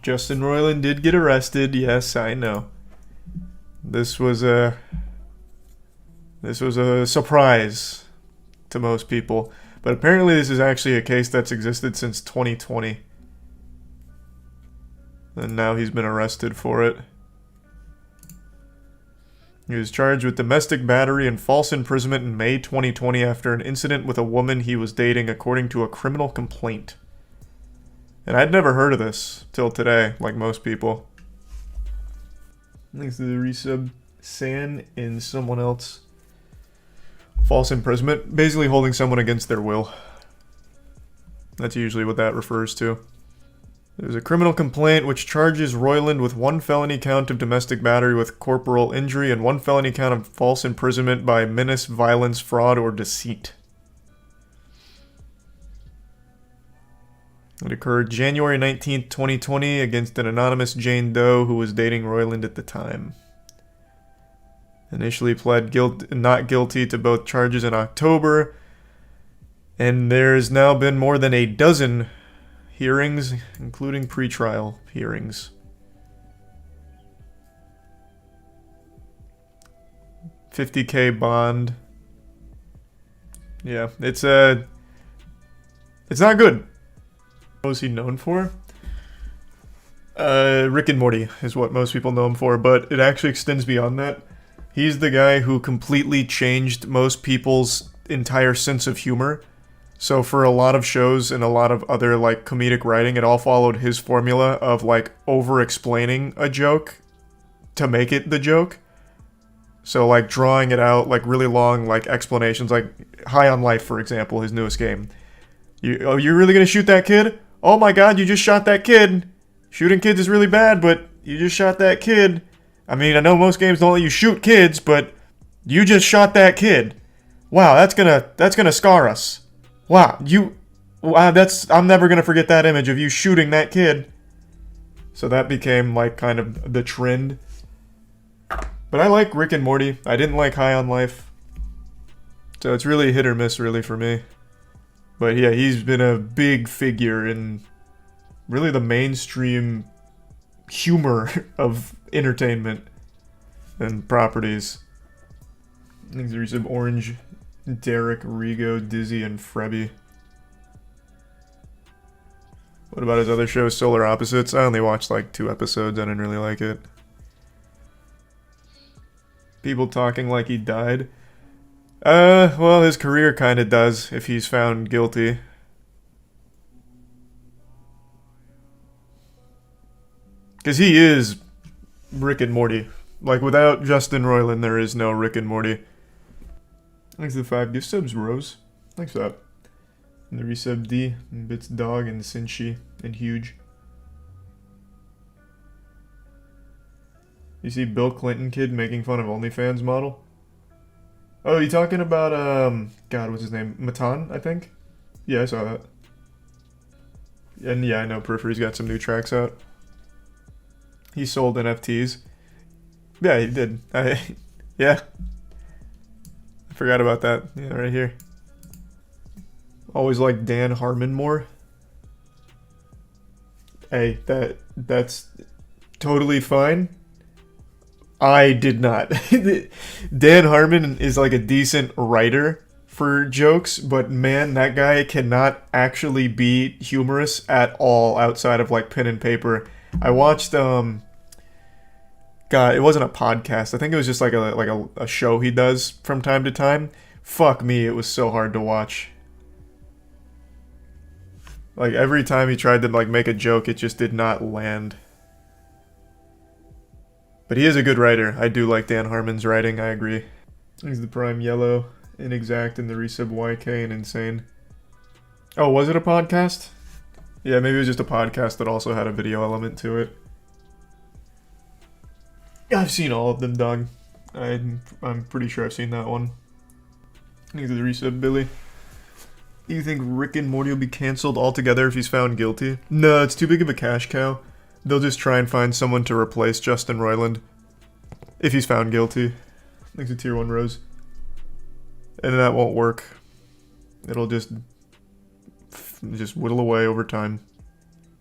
Justin Roiland did get arrested. Yes, I know. This was a surprise to most people, but apparently this is actually a case that's existed since 2020, and now he's been arrested for it. He was charged with domestic battery and false imprisonment in May 2020 after an incident with a woman he was dating, according to a criminal complaint. And I'd never heard of this till today, like most people. Thanks to the resub, San and someone else. False imprisonment, basically holding someone against their will. That's usually what that refers to. There's a criminal complaint which charges Roiland with 1 felony count of domestic battery with corporal injury and 1 felony count of false imprisonment by menace, violence, fraud, or deceit. It occurred January 19th, 2020 against an anonymous Jane Doe who was dating Roiland at the time. Initially pled not guilty to both charges in October, and there's now been more than a dozen hearings, including pretrial hearings. $50K bond. Yeah, it's not good. What was he known for? Rick and Morty is what most people know him for, but it actually extends beyond that. He's the guy who completely changed most people's entire sense of humor. So for a lot of shows and a lot of other like comedic writing, it all followed his formula of like over-explaining a joke to make it the joke. So like drawing it out, like really long like explanations, like High on Life, for example, his newest game. You're really gonna shoot that kid? Oh my god, you just shot that kid. Shooting kids is really bad, but you just shot that kid. I mean, I know most games don't let you shoot kids, but you just shot that kid. Wow, that's gonna scar us. Wow, I'm never gonna forget that image of you shooting that kid. So that became like kind of the trend. But I like Rick and Morty. I didn't like High on Life. So it's really hit or miss really for me. But yeah, he's been a big figure in really the mainstream humor of entertainment and properties. I think there's some Orange, Derek, Rigo, Dizzy, and Frebby. What about his other show, Solar Opposites? I only watched like 2 episodes. I didn't really like it. People talking like he died. Well, his career kind of does if he's found guilty. Because he is Rick and Morty. Like, without Justin Roiland, there is no Rick and Morty. Thanks to the 5 gift subs, Rose. Thanks for that. And the resub D, and Bits Dog, and Sinchi, and Huge. You see Bill Clinton kid making fun of OnlyFans model? Oh, you talking about, God, what's his name? Matan, I think? Yeah, I saw that. And yeah, I know Periphery's got some new tracks out. He sold NFTs. Yeah, he did. Yeah. I forgot about that. Yeah, right here. Always liked Dan Harmon more. Hey, that's totally fine. I did not. Dan Harmon is like a decent writer for jokes, but man, that guy cannot actually be humorous at all outside of like pen and paper. I watched God, it wasn't a podcast. I think it was just like a show he does from time to time. Fuck me, it was so hard to watch. Like every time he tried to like make a joke, it just did not land. But he is a good writer. I do like Dan Harmon's writing, I agree. He's the Prime Yellow, Inexact, and the Resub YK, and Insane. Oh, was it a podcast? Yeah, maybe it was just a podcast that also had a video element to it. I've seen all of them, dog. I'm pretty sure I've seen that one. He's the Resub Billy. Do you think Rick and Morty will be cancelled altogether if he's found guilty? No, it's too big of a cash cow. They'll just try and find someone to replace Justin Roiland. If he's found guilty. Thanks to Tier 1 Rose. And that won't work. It'll just whittle away over time.